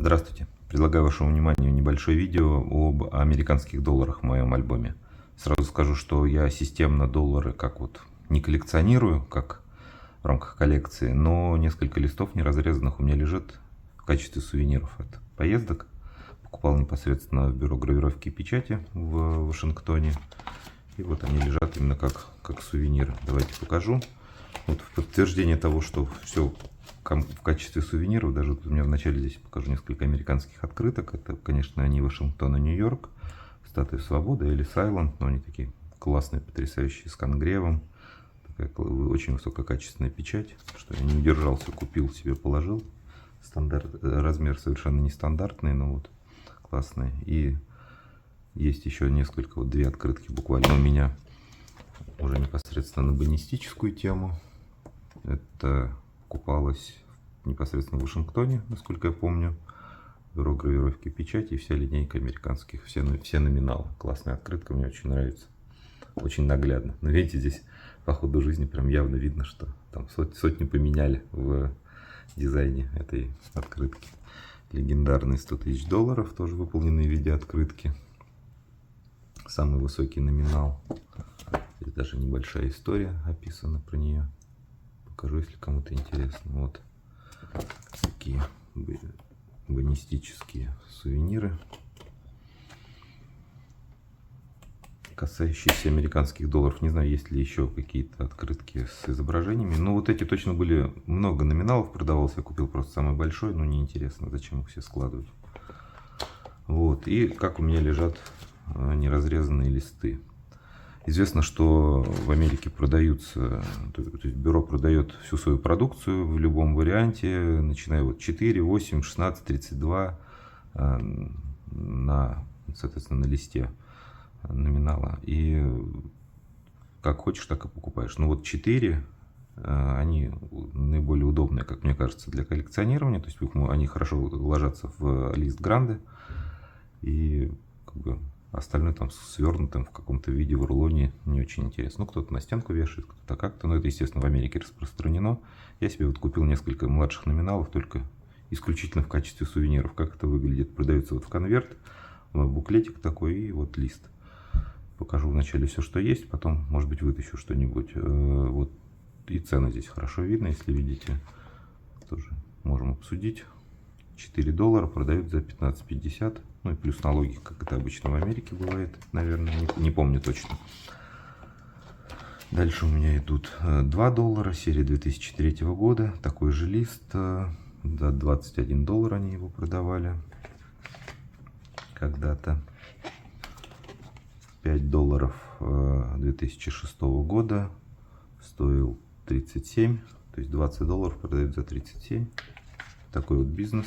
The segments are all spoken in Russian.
Здравствуйте! Предлагаю вашему вниманию небольшое видео об американских долларах в моем альбоме. Сразу скажу, что я системно доллары как вот не коллекционирую, как в рамках коллекции, но несколько листов неразрезанных у меня лежит в качестве сувениров от поездок. Покупал непосредственно в бюро гравировки и печати в Вашингтоне. И вот они лежат именно как сувениры. Давайте покажу. Вот в подтверждение того, что все в качестве сувениров, даже вот у меня в начале здесь покажу несколько американских открыток. Это, конечно, они Вашингтон и Нью-Йорк, Статуя Свободы, Элис Айленд, но они такие классные, потрясающие, с конгревом. Такая очень высококачественная печать, что я не удержался, купил себе, положил. Размер совершенно нестандартный, но вот классный. И есть еще несколько, вот две открытки буквально у меня уже непосредственно на бонистическую тему. Это покупалось непосредственно в Вашингтоне, насколько я помню. Бюро гравировки и печати и вся линейка американских, все номиналы. Классная открытка, мне очень нравится. Очень наглядно. Но видите, здесь по ходу жизни прям явно видно, что там сотни поменяли в дизайне этой открытки. Легендарные 100 тысяч долларов, тоже выполненные в виде открытки. Самый высокий номинал. Здесь даже небольшая история описана про нее. Покажу, если кому-то интересно. Вот такие бонистические сувениры, касающиеся американских долларов. Не знаю, есть ли еще какие-то открытки с изображениями. Но вот эти точно были, много номиналов продавалось. Я купил просто самый большой, но неинтересно, зачем их все складывать. Вот, и как у меня лежат неразрезанные листы. Известно, что в Америке продаются, то есть бюро продает всю свою продукцию в любом варианте, начиная вот 4, 8, 16, 32 соответственно, на листе номинала. И как хочешь, так и покупаешь. Но вот 4, они наиболее удобные, как мне кажется, для коллекционирования. То есть они хорошо ложатся в лист гранды. И как бы остальное там свернутым в каком-то виде в рулоне не очень интересно. Ну, кто-то на стенку вешает, кто-то как-то. Но это, естественно, в Америке распространено. Я себе вот купил несколько младших номиналов только исключительно в качестве сувениров. Как это выглядит? Продается вот в конверт, буклетик такой и вот лист. Покажу вначале все, что есть, потом, может быть, вытащу что-нибудь. Вот и цены здесь хорошо видно, если видите. Тоже можем обсудить. 4 доллара продают за 15,50. Ну и плюс налоги, как это обычно в Америке бывает, наверное, не помню точно. Дальше у меня идут 2 доллара, серия 2003 года. Такой же лист, за 21 доллар они его продавали когда-то. 5 долларов 2006 года, стоил 37, то есть 20 долларов продают за 37. Такой вот бизнес.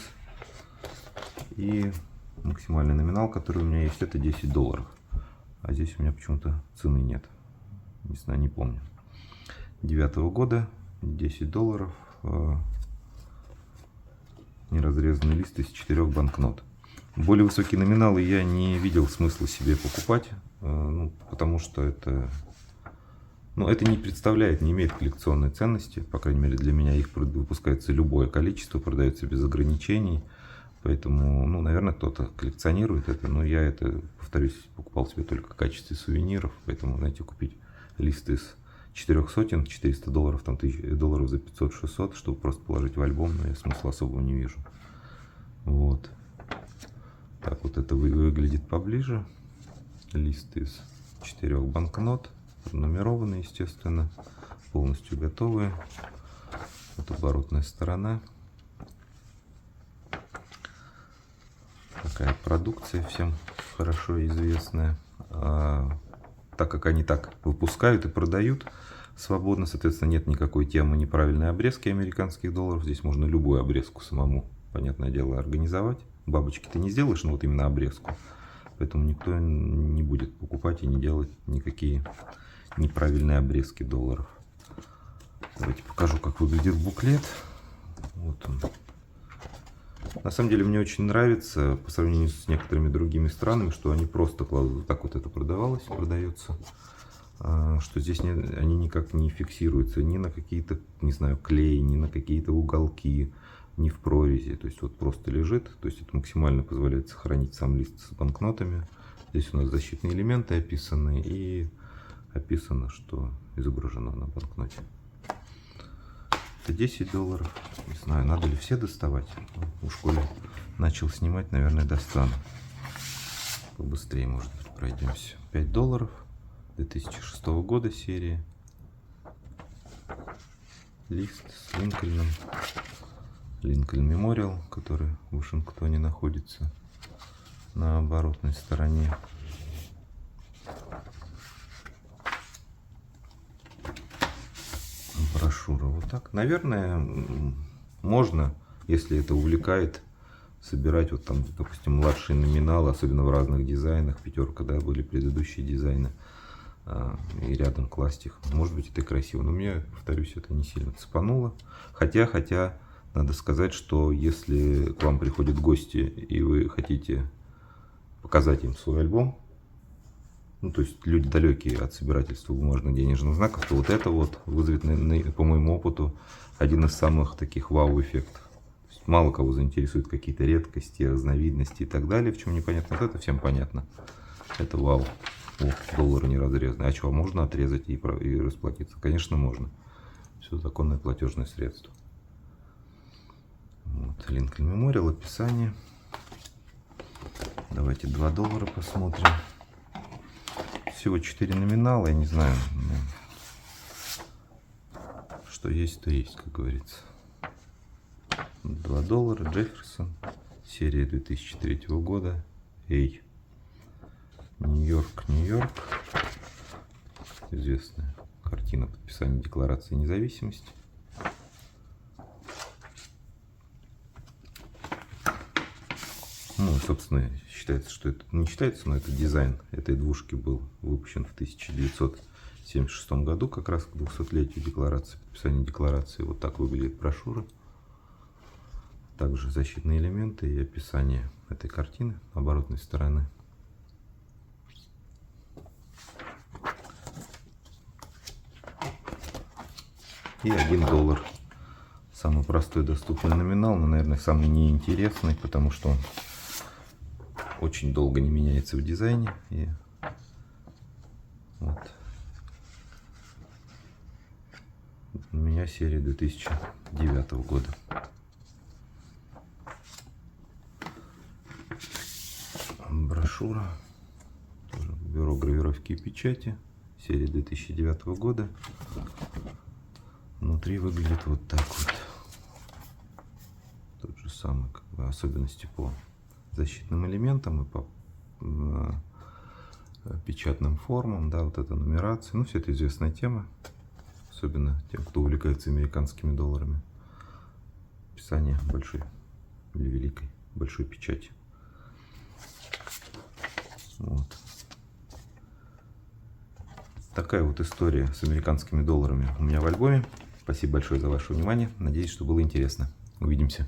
И максимальный номинал, который у меня есть, это 10 долларов. А здесь у меня почему-то цены нет. Не знаю, не помню. 9-го года, 10 долларов. Неразрезанный лист из 4 банкнот. Более высокие номиналы я не видел смысла себе покупать. Ну, потому что это не представляет, не имеет коллекционной ценности. По крайней мере, для меня их выпускается любое количество, продается без ограничений. Поэтому, ну, наверное, кто-то коллекционирует это, но я это, повторюсь, покупал себе только в качестве сувениров. Поэтому, знаете, купить лист из 4 сотен, 400 долларов, там 1000 долларов за 500-600, чтобы просто положить в альбом, но я смысла особого не вижу. Вот. Так вот это выглядит поближе. Лист из 4 банкнот, пронумерованный, естественно, полностью готовые. Вот оборотная сторона. Такая продукция всем хорошо известная. Так как они так выпускают и продают свободно, соответственно, нет никакой темы неправильной обрезки американских долларов. Здесь можно любую обрезку самому, понятное дело, организовать. Бабочки ты не сделаешь, но вот именно обрезку. Поэтому никто не будет покупать и не делать никакие неправильные обрезки долларов. Давайте покажу, как выглядит буклет. Вот он. На самом деле мне очень нравится, по сравнению с некоторыми другими странами, что они просто кладут, так вот это продается, что здесь они никак не фиксируются ни на какие-то, не знаю, клей, ни на какие-то уголки. не в прорези, то есть вот просто лежит, то есть это максимально позволяет сохранить сам лист с банкнотами. Здесь у нас защитные элементы описаны и описано, что изображено на банкноте. Это $10. Не знаю, надо ли все доставать. В школе начал снимать, наверное, достану. Побыстрее, может быть, пройдемся. $5. 2006 года серии. Лист с Линкольном. Линкольн Мемориал, который в Вашингтоне находится на оборотной стороне. Брошюра вот так. Наверное, можно, если это увлекает, собирать вот там, допустим, младшие номиналы, особенно в разных дизайнах. Пятерка, да, были предыдущие дизайны. И рядом класть их. Может быть, это и красиво. Но меня, повторюсь, это не сильно цепануло. Хотя, надо сказать, что если к вам приходят гости, и вы хотите показать им свой альбом, ну, то есть люди далекие от собирательства бумажных денежных знаков, то вот это вот вызовет, по моему опыту, один из самых таких вау-эффектов. Мало кого заинтересуют какие-то редкости, разновидности и так далее, в чем непонятно. Вот это всем понятно. Это вау. О, доллары не разрезаны. А что, можно отрезать и расплатиться? Конечно, можно. Все законное платежное средство. Вот, Линкольн Мемориал, описание. Давайте $2 посмотрим. Всего 4 номинала, я не знаю. Что есть, то есть, как говорится. $2. Джефферсон. Серия 2003 года. Эй. Нью-Йорк, Нью-Йорк. Известная картина подписания Декларации независимости. Ну, собственно, считается, что это не считается, но это дизайн этой двушки был выпущен в 1976 году, как раз к 200-летию Декларации, подписания Декларации. Вот так выглядит брошюра. Также защитные элементы и описание этой картины оборотной стороны. И $1. Самый простой доступный номинал, но, наверное, самый неинтересный, потому что он очень долго не меняется в дизайне. И вот. У меня серия 2009 года. Брошюра. Тоже бюро гравировки и печати. Серия 2009 года. Внутри выглядит вот так вот. Тот же самый, как бы, особенности по защитным элементам и по печатным формам, да, вот эта нумерация. Ну, все это известная тема, особенно тем, кто увлекается американскими долларами. Описание большой или великой большой печати. Вот. Такая вот история с американскими долларами у меня в альбоме. Спасибо большое за ваше внимание. Надеюсь, что было интересно. Увидимся.